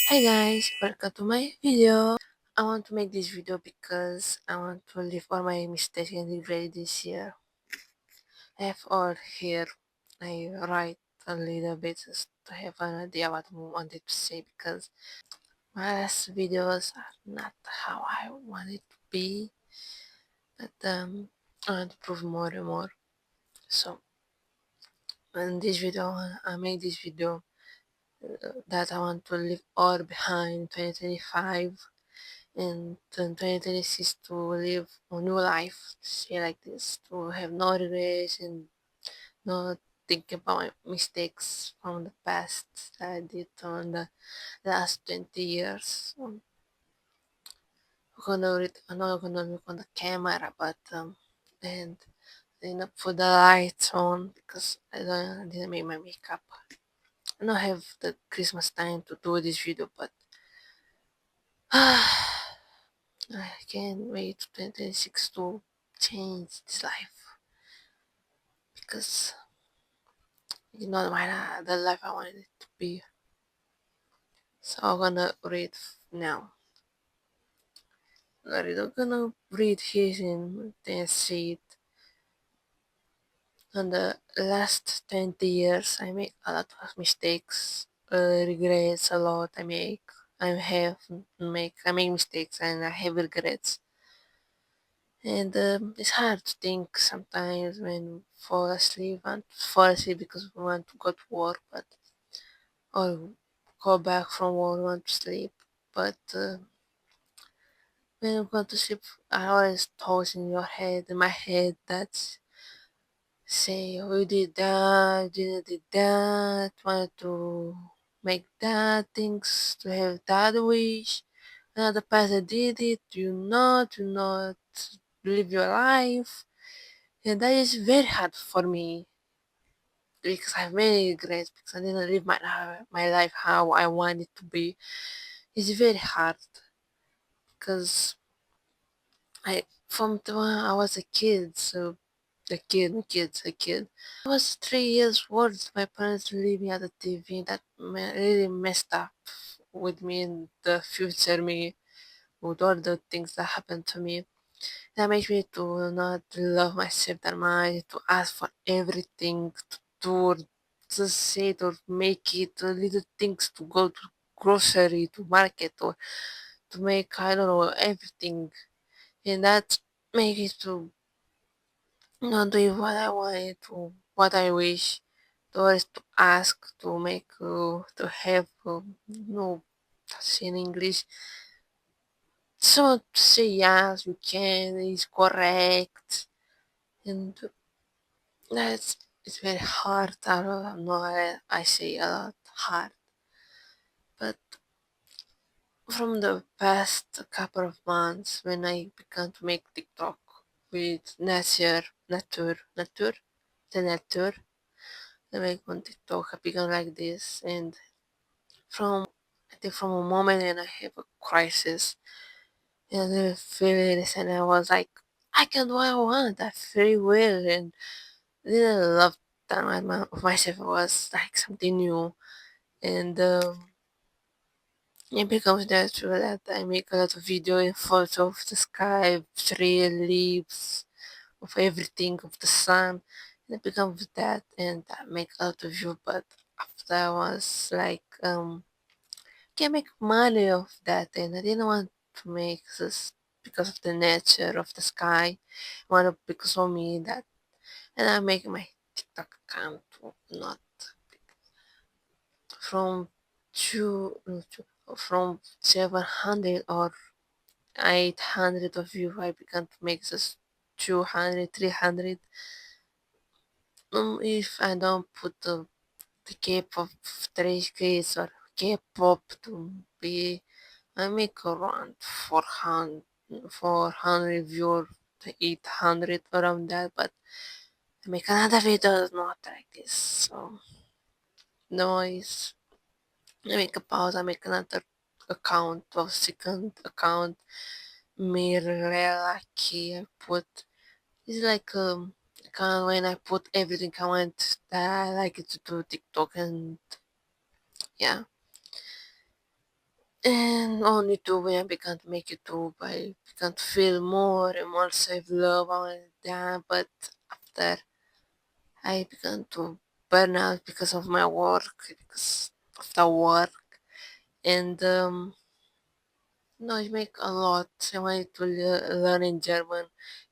Hi guys, welcome to my video. I want to make this video because I want to leave all my mistakes and regret this year. I have all here. I write a little bit just to have an idea what I wanted to say because my last videos are not how I want it to be, but I want to prove more and more. So in this video, I make this video that I want to leave all behind 2025 and in 2026 to live a new life, to say like this, to have no regrets and not think about my mistakes from the past that I did on the last 20 years. I'm not gonna look on the camera, but and then I put the lights on because I didn't make my makeup. I don't have the Christmas time to do this video, but I can't wait to 2026 to change this life because you know the life I wanted it to be. So I'm gonna read now. I'm gonna read here in the sheet. On the last 20 years, I make a lot of mistakes, regrets a lot. I make mistakes and I have regrets. And it's hard to think sometimes when fall asleep and fall asleep because we want to go to work, but or go back from work want to sleep. But when you go to sleep, I always thoughts in your head, in my head, that say, "Oh, you did that, you didn't did that, wanted to make that things to have that wish. Another person did it, you not live your life." And that is very hard for me because I have many regrets because I didn't live my life how I want it to be. It's very hard because from the when I was a kid, so a kid. I was 3 years old. My parents leave me at the TV. That really messed up with me in the future me with all the things that happened to me. That makes me to not love myself that much, to ask for everything, to do, to say it or make it, little things to go to grocery, to market, or to make, I don't know, everything. And that makes me to not do what I wanted, to what I wish, to always to ask, to make, to have, no, that's in English. So to say yes, you can, is correct. And that's it's very hard. I don't know. I say a lot hard, but from the past couple of months when I began to make TikTok with the nature, I make on TikTok. I began like this, and from I think from a moment when I have a crisis and the feelings, and I was like, I can do what I want. I free will, and didn't love that of myself. It was like something new. And it becomes natural that I make a lot of video and photos of the sky, tree, leaves, of everything, of the sun. And it becomes that, and I make a lot of view. But after I was like, can make money of that, and I didn't want to make this because of the nature of the sky. I want to because of me that, and I make my TikTok account not from two, no, from 700 or 800 of you. I began to make this 200, 300. If I don't put the K-pop 3Ks or K-pop to be, I make around 400 views to 800 around that, but I make another video not like this. So noise. I make a pause. I make another account of second account. Mirror key. I put it's like kind of when I put everything I want that I like it to do TikTok and yeah. And on YouTube, when I began to make YouTube, I began to feel more and more self-love on that. But after I began to burn out because of my work, because of the work, and no, I make a lot. I wanted to learn in German,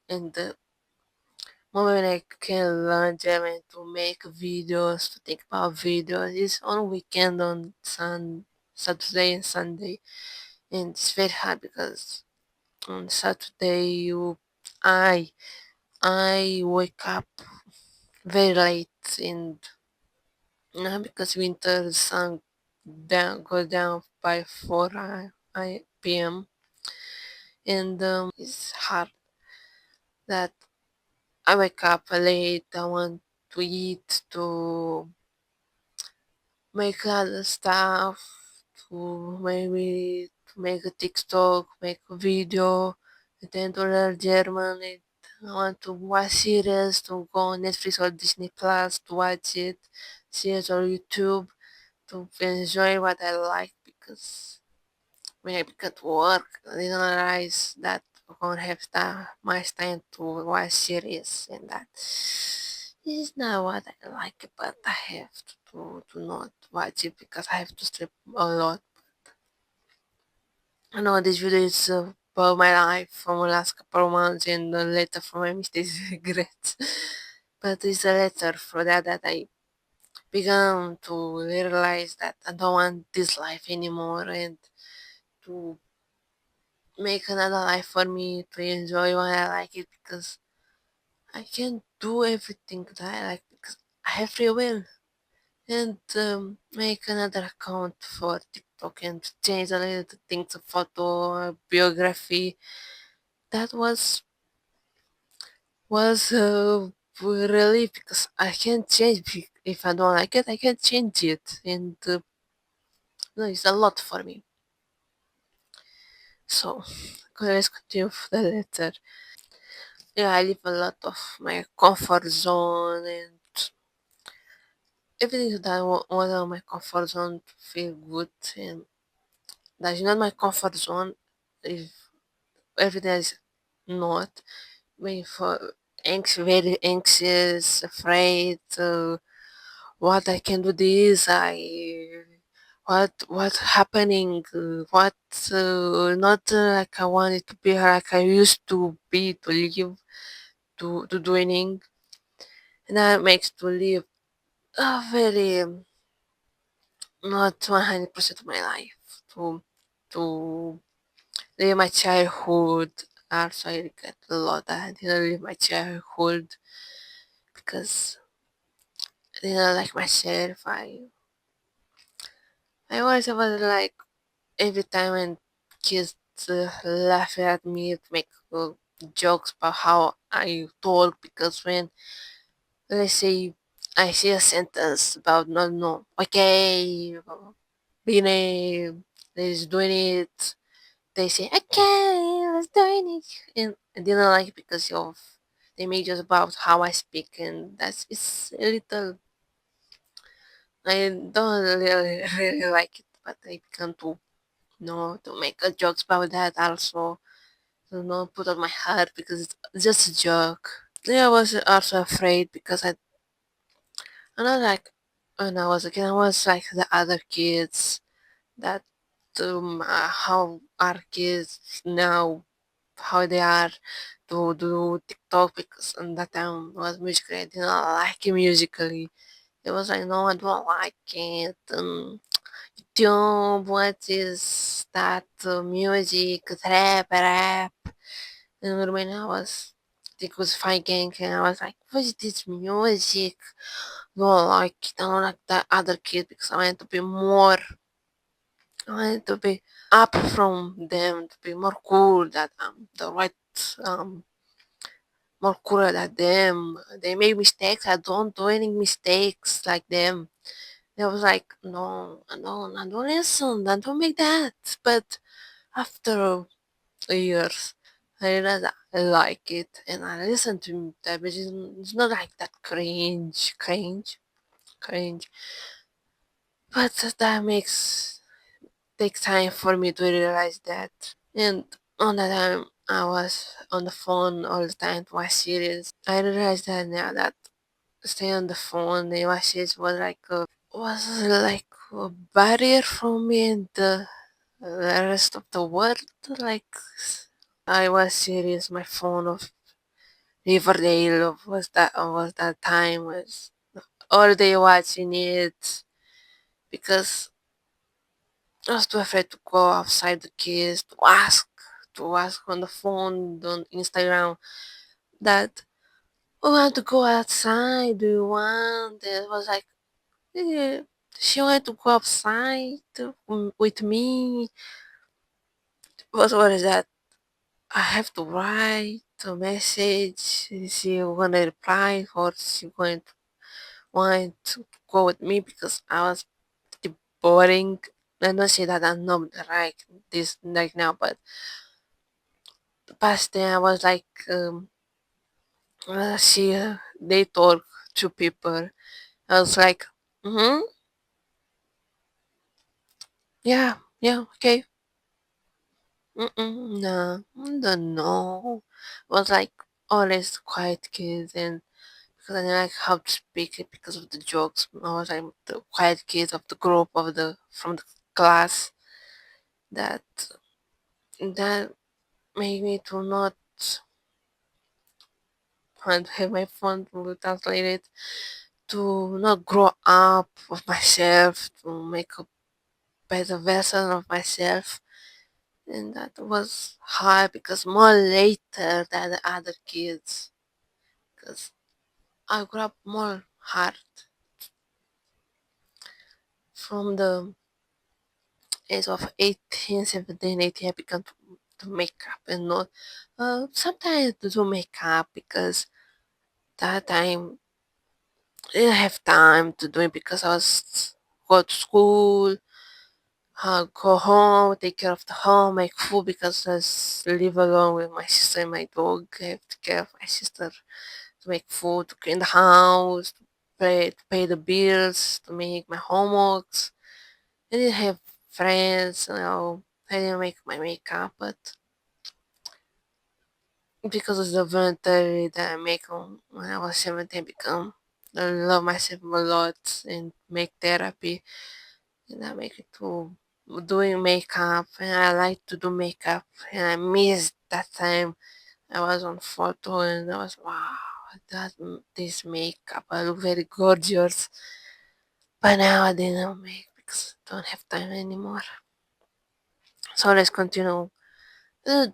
and the moment I can learn German to make videos, to think about videos, is on weekend on Saturday and Sunday, and it's very hard because on Saturday I I wake up very late and because winter sun down go down by 4 p.m. and it's hard that I wake up late. I want to eat, to make other stuff, to maybe to make a TikTok, make a video, and then to learn German. And I want to watch series, to go on Netflix or Disney Plus to watch it, series or YouTube to enjoy what I like because when I began to work, I didn't realize that I won't have much time to watch series and that is not what I like, but I have to not watch it because I have to sleep a lot. I know this video is about my life from the last couple of months and a letter from my mistakes and regrets. But it's a letter for that I began to realize that I don't want this life anymore and to make another life for me to enjoy when I like it because I can do everything that I like because I have free will and make another account for TikTok and change a little things of photo biography that was relief because I can change if I don't like it I can change it and no, it's a lot for me so let's continue with the letter. Yeah, I leave a lot of my comfort zone and everything that was on my comfort zone to feel good and that's not my comfort zone if everything is not being for very anxious, afraid, what I can do this, what happening, what not like I wanted to be like I used to be to live to doing and that makes to live a very not 100% of my life to live my childhood. Also, I regret a lot that I didn't live my childhood because I didn't like myself. I was like every time when kids laugh at me to make jokes about how I talk because when let's say I see a sentence about no okay being is doing it they say okay let's doing it and I didn't like it because of they made just about how I speak and that's it's a little I don't really like it but I began to to make a jokes about that also to not put on my heart because it's just a joke. Yeah, I was also afraid because I'm not like when I was a kid I was like the other kids that how our kids now how they are to do TikTok because on that time was musically I didn't like it musically. It was like no I don't like it. YouTube, what is that music? Rap. And when I was I think it was fighting and I was like, what is this music? Don't like it. I don't like that other kid because I wanted to be more I wanted to be up from them, to be more cool that the right um more cooler than them. They make mistakes. I don't do any mistakes like them. They was like, no, no, I don't listen. I don't make that. But after years, I realized I like it and I listen to that, but it's not like that cringe. But that makes take time for me to realize that. And on that time, I was on the phone all the time to watch series. I realized that now that staying on the phone and watch series was like a barrier for me and the rest of the world. Like I was serious, my phone of Riverdale was that time was all day watching it because I was too afraid to go outside the kids to ask on the phone on Instagram that we want to go outside. Do you want? And it was like eh, she wanted to go outside with me. What is that? I have to write a message. Is she gonna reply or is she going to want to go with me because I was pretty boring. I don't say that I'm not right this like now, but the past day I was like she they talk to people. I was like, mm-hmm, yeah, yeah, okay. Mm-mm, no, I don't know. It was like always quiet kids and because I didn't like how to speak it because of the jokes. I was like the quiet kids of the group of the from the class that that made me to not want to have my phone to translate it, to not grow up of myself, to make a better version of myself. And that was hard because more later than the other kids. Because I grew up more hard from the age of 18, 17, 18. I began to make up and not sometimes to do makeup because that time I didn't have time to do it because I was go to school, go home, take care of the home, make food because I live alone with my sister and my dog. I have to care of my sister to make food, to clean the house, to pay the bills, to make my homeworks. I didn't have friends, I didn't make my makeup, but because of the voluntary that I make when I was 17, become I love myself a lot and make therapy, and I make it to doing makeup, and I like to do makeup, and I miss that time I was on photo and I was wow, that this makeup I look very gorgeous, but now I didn't make because I don't have time anymore. So let's continue. Uh,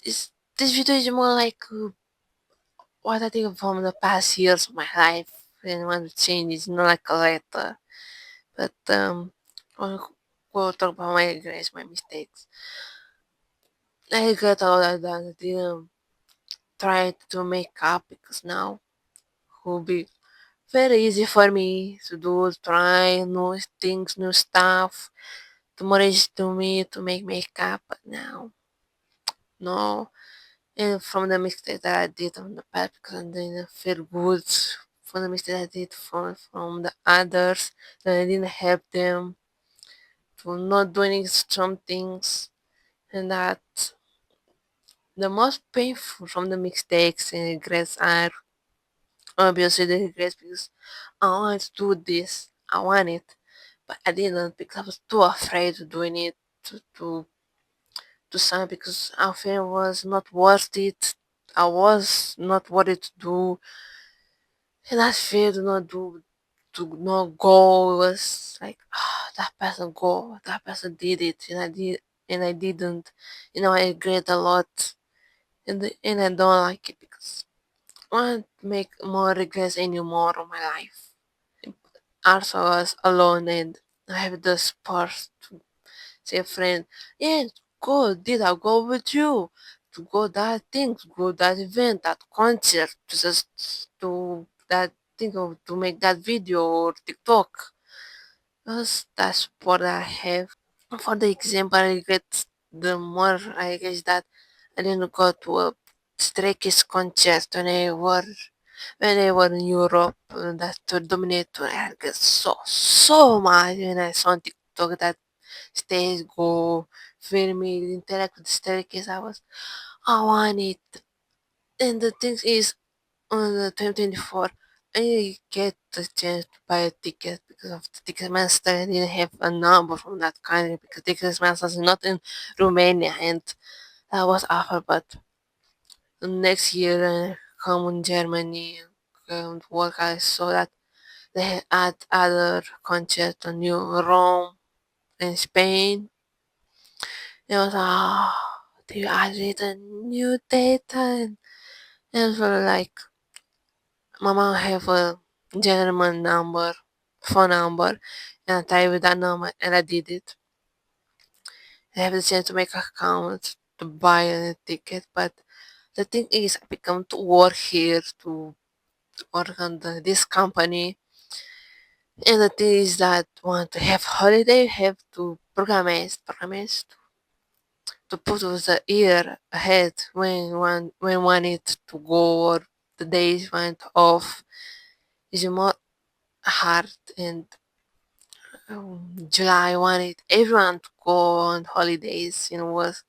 this video is more like what I think from the past years of my life and want to change. It's not like a letter, but we'll talk about my regrets, my mistakes. I regret all that I didn't try to make up because now it will be very easy for me to do, try new things, new stuff. Tomorrow is to me to make makeup, but now no. And from the mistake that I did on the past because I didn't feel good from the mistake I did from the others that I didn't help them to not doing some things, and that the most painful from the mistakes and regrets are obviously the regrets because I wanted to do this, I want it, but I didn't because I was too afraid of doing it to sign because I felt it was not worth it. I was not worthy to do. And that fear to not go was like that person go, that person did it and I didn't. I regret a lot and I don't like it because I want to make more regrets anymore of my life. Also I was alone and I have the support to say a friend, yeah, go, did I go with you? To go that thing, to go that event, that concert, to just to that thing of to make that video or TikTok. That's what I have. For the example, I regret the more I guess that I didn't go to a Stray Kids concert when I were in Europe. That to dominate. I regret so much when I saw on TikTok that stairs, go film me, interact with the staircase. I want it. And the thing is, on the 2024, I didn't get the chance to buy a ticket because of the Ticketmaster. I didn't have a number from that country because Ticketmaster is not in Romania, and that was awful. But the next year, come in Germany and work, I saw that they had other concerts in New Rome in Spain. It was they added a new data, and for like Mama have a German number, phone number, and I type with that number, and I did it. I have the chance to make an account to buy a ticket, but the thing is, I become to work here to work on this company, and the thing is that want to have holiday, have to program to put with the year ahead when one needs to go or the days went off is more hard. And July wanted everyone to go on holidays, was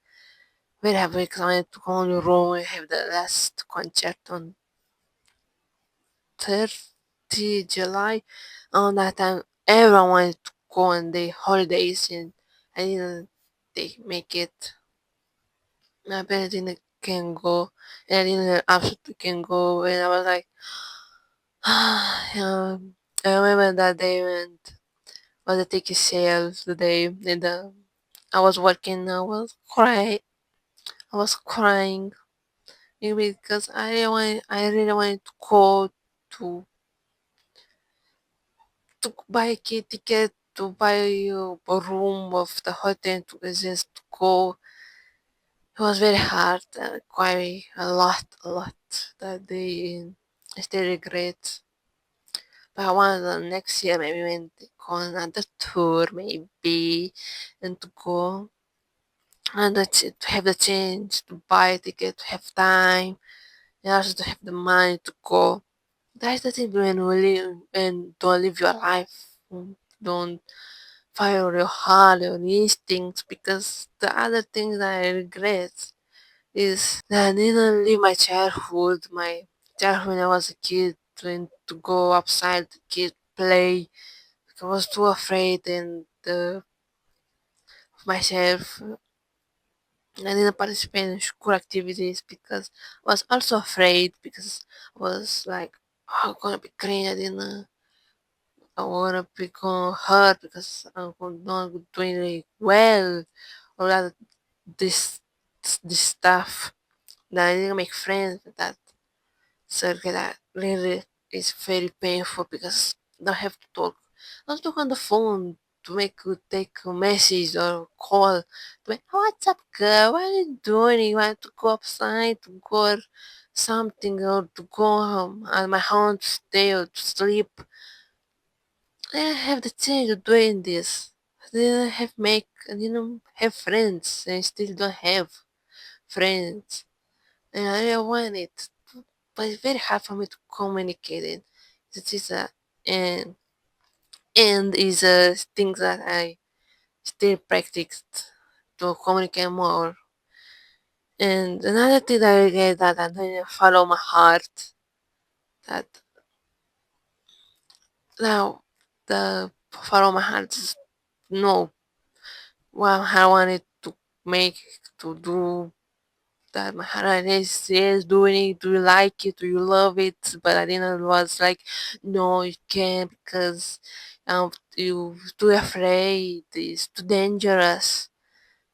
very happy because I wanted to go in Rome and have the last concert on 30 July. On that time, everyone wanted to go on the holidays, and I didn't they make it. My parents didn't can go, and I didn't absolutely can go, and I was like, I remember that day when was the ticket sales the day and I was working. I was crying maybe because I really wanted to go to buy a ticket to buy a room of the hotel to just to go. It was very hard, quite a lot that day. And I still regret. But I want the next year maybe when they go on another tour maybe and to go and to have the chance to buy a ticket, to have time, and also to have the money to go. That's the thing when we live and don't live your life, don't follow your heart, your instincts, because the other thing that I regret is that I didn't live my childhood when I was a kid, to go outside, to kid play. I was too afraid and of myself. I didn't participate in school activities because I was also afraid because I was like, oh, I'm gonna be green. I wanna become hurt because I'm not doing really well. All that this this stuff. That I didn't make friends with that circle. That really is very painful because I don't have to talk. Not talk on the phone to take a message or call to make, what's up girl, what are you doing, you want to go outside to go or something, or to go at my home to stay or to sleep. I didn't have the chance of doing this. I didn't have friends, and I still don't have friends, and I really want it, but it's very hard for me to communicate it. It is a and is a thing that I still practice to communicate more. And another thing that I regret that I didn't follow my heart. That now the follow my heart is no. Well, I wanted to make to do that. My heart is doing it. Do you like it? Do you love it? But I didn't was like, no, you can't because you too afraid. It's too dangerous.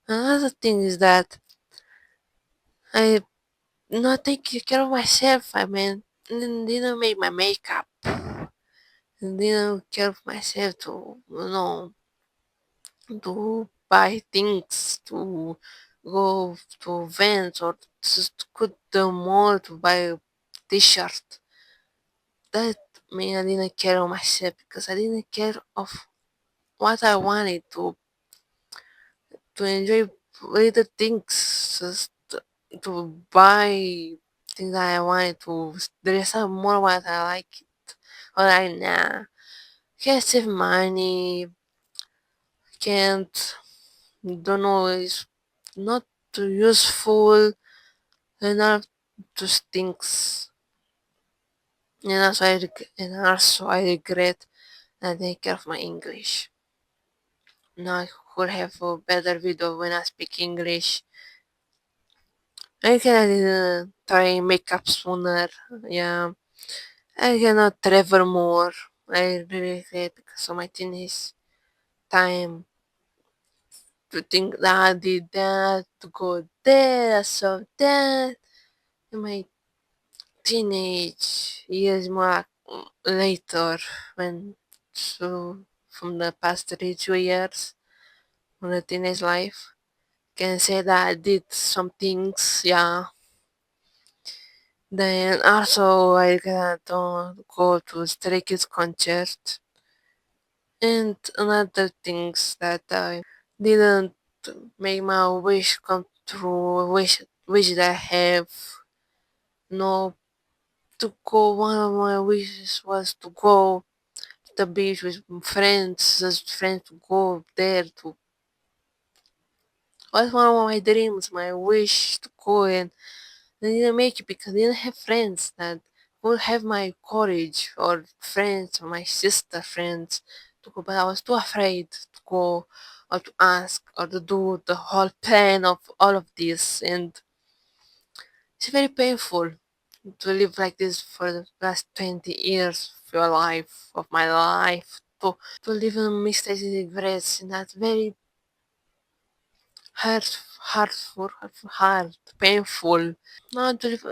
Another thing is that I not take care of myself. I mean, didn't make my makeup. Didn't care of myself to buy things, to go to events, or just to go to the mall to buy a t-shirt. That mean I didn't care of myself because I didn't care of what I wanted to enjoy little things, just to buy things that I wanted, to dress up more what I like it. Or like nah, can't save money, can't. don't know, it's not too useful enough to stinks. And also I regret that I take care of my English. Now I could have a better video when I speak English. I can try makeup sooner. Yeah, I cannot travel more. I really regret because of my teenage time to think that I did that, to go there, I saw that. In my teenage years, more later, when so from the past 2 years from the teenage life, can say that I did some things, yeah. Then also I got to go to Stray Kids concert and another things that I didn't make my wish come true. Wish that I have no to go. One of my wishes was to go to the beach with friends, just friends to go there to. Was one of my dreams, my wish to go, and I didn't make it because I didn't have friends that would have my courage, or friends or my sister friends to go, but I was too afraid to go or to ask or to do the whole plan of all of this, and it's very painful to live like this for the last 20 years of your life, of my life, to live in mistakes and regrets, and that's very hard, painful. Not to live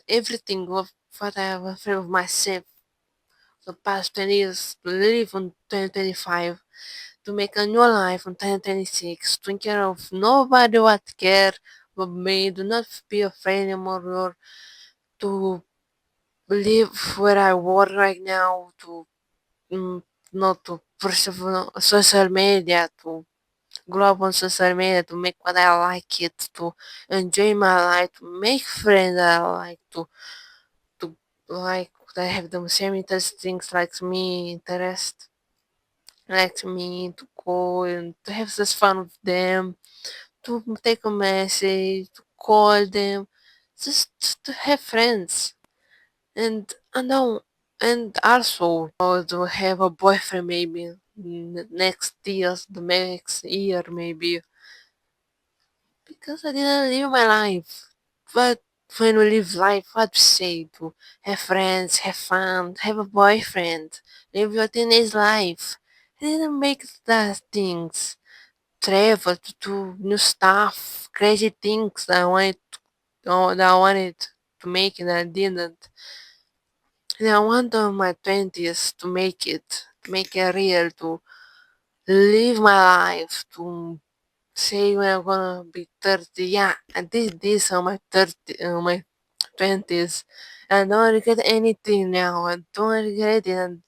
everything of what I have afraid of myself the past 20 years, to live on 2025, to make a new life on 2026, to take care of nobody what care of me, do not be afraid anymore, or to live where I work right now, to not to pursue social media, to grow up on social media, to make what I like it, to enjoy my life, to make friends that I like, to like they have the same interest things like me, to go and to have this fun with them, to take a message, to call them, just to have friends. And now and also to have a boyfriend maybe next year maybe, because I didn't live my life. But when we live life, what we say to have friends, have fun, have a boyfriend, live your teenage life. I didn't make that things, travel to do new stuff, crazy things that I wanted to make and I didn't. And I want on my 20s to make it real, to live my life, to say when I'm gonna be 30. Yeah, I did this on my 20s. I don't regret anything now. I don't regret it.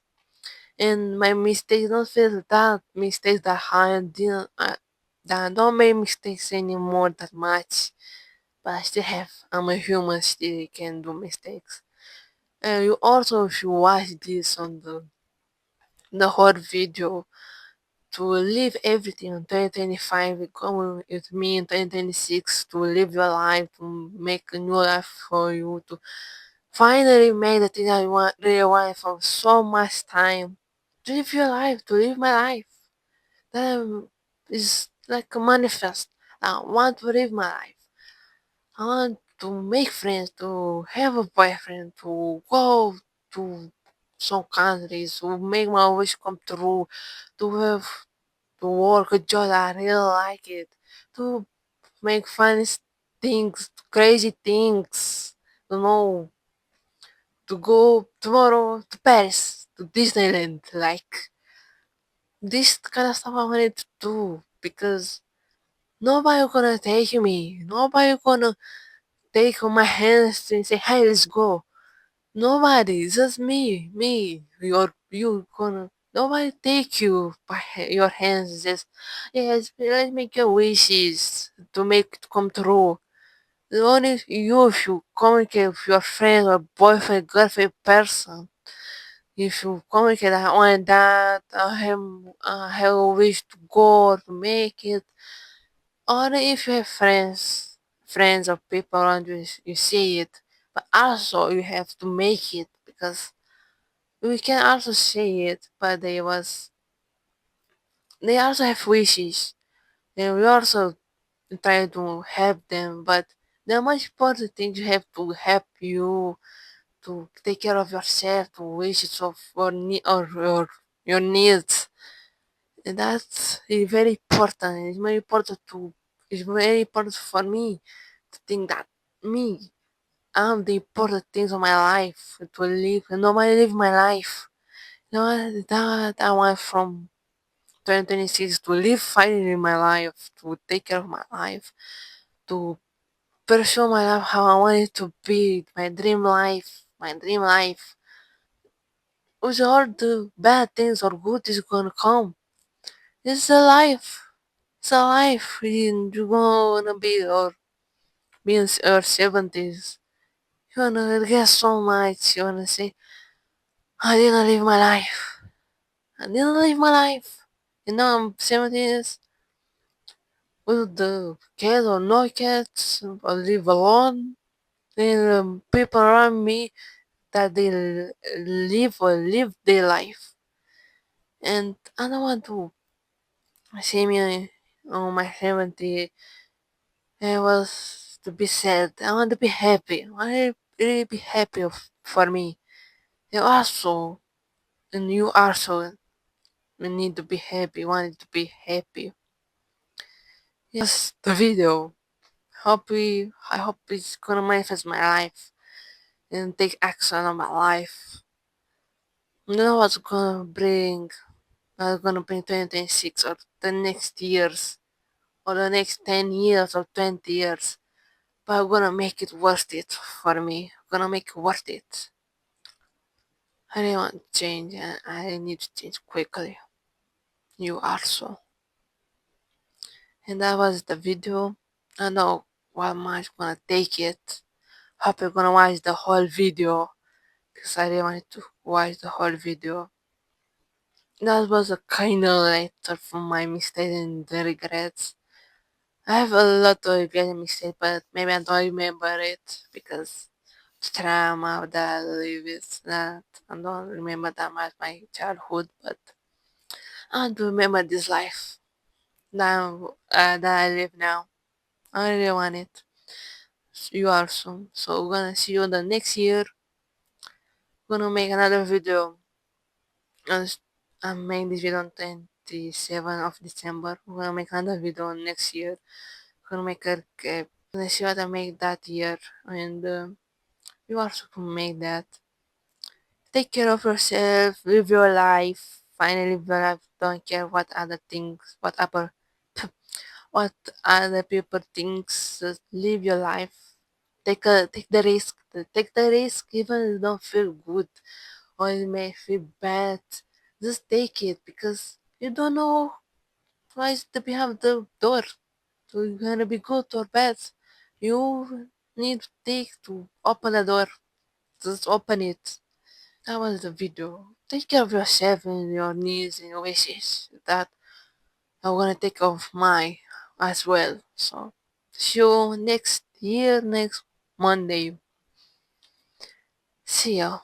And my mistakes don't feel that mistakes that I didn't. That I don't make mistakes anymore that much. But I still have. I'm a human. Still can do mistakes. And you also should watch this on the whole video, to live everything in 2025, come with me in 2026, to live your life, to make a new life for you, to finally make the thing I really want for so much time, to live your life, to live my life. That is like a manifest. I want to live my life. I want to make friends, to have a boyfriend, to go to some countries, to make my wish come true, to have to work a job that I really like it, to make funny things, crazy things, to go tomorrow to Paris, to Disneyland, like this kind of stuff I wanted to do, because nobody gonna take me, nobody gonna take my hands and say, hey, let's go. Nobody, just me, you gonna, nobody take you by your hands, just, yes, let's make your wishes to make it come true. The only you should communicate with your friend or boyfriend, girlfriend person, If you communicate, I want that, I have a wish to go to make it. Or if you have friends or people around you, you say it. But also you have to make it, because we can also say it, but they also have wishes. And we also try to help them. But the most important thing, you have to help you to take care of yourself, to wishes of your needs. And that's very important. It's very important for me to think that me, I'm the important things of my life to live, and nobody live my life. You know that I want from 2026 to live finally my life, to take care of my life, to pursue my life how I want it to be, my dream life. With all the bad things or good is gonna come. It's a life. It's a life. And you're gonna be in your 70s. You wanna get so much. You wanna say, I didn't live my life. I didn't live my life. You know, I'm 70s with the kids or no kids. I live alone. And people around me that they live their life. And I don't want to see me on my 70. I was to be sad. I want to be happy. I want to really be happy for me. You also, and you also need to be happy. Want to be happy. Yes, the video. I hope it's gonna manifest my life and take action on my life. You know what's gonna bring 2026 or the next years or the next 10 years or 20 years. But I'm gonna make it worth it for me. I'm gonna make it worth it. I really want to change and I need to change quickly. You also. And that was the video. I know what much gonna take it. Hope you're gonna watch the whole video, because I really wanted to watch the whole video. That was a kind of letter from my mistakes and the regrets. I have a lot of regrets and mistakes, but maybe I don't remember it because the trauma that I live with that. I don't remember that much my childhood, but I do remember this life now that I live now. I really want it. You also. So we're gonna see you the next year. We're gonna make another video. Uh, I'm making this video on 27th of December. We're gonna make another video next year. We're gonna make a cap. Gonna see what I make that year, and you also can make that. Take care of yourself. Live your life. Finally, live your life. Don't care what other things, what other people thinks. Just live your life. Take the risk. Take the risk even if you don't feel good or it may feel bad. Just take it, because you don't know what's the behind the door. So you're gonna be good or bad. You need to take to open the door. Just open it. That was the video. Take care of yourself and your needs and your wishes. That I'm gonna take of mine as well. So see you next year, next Monday. See ya.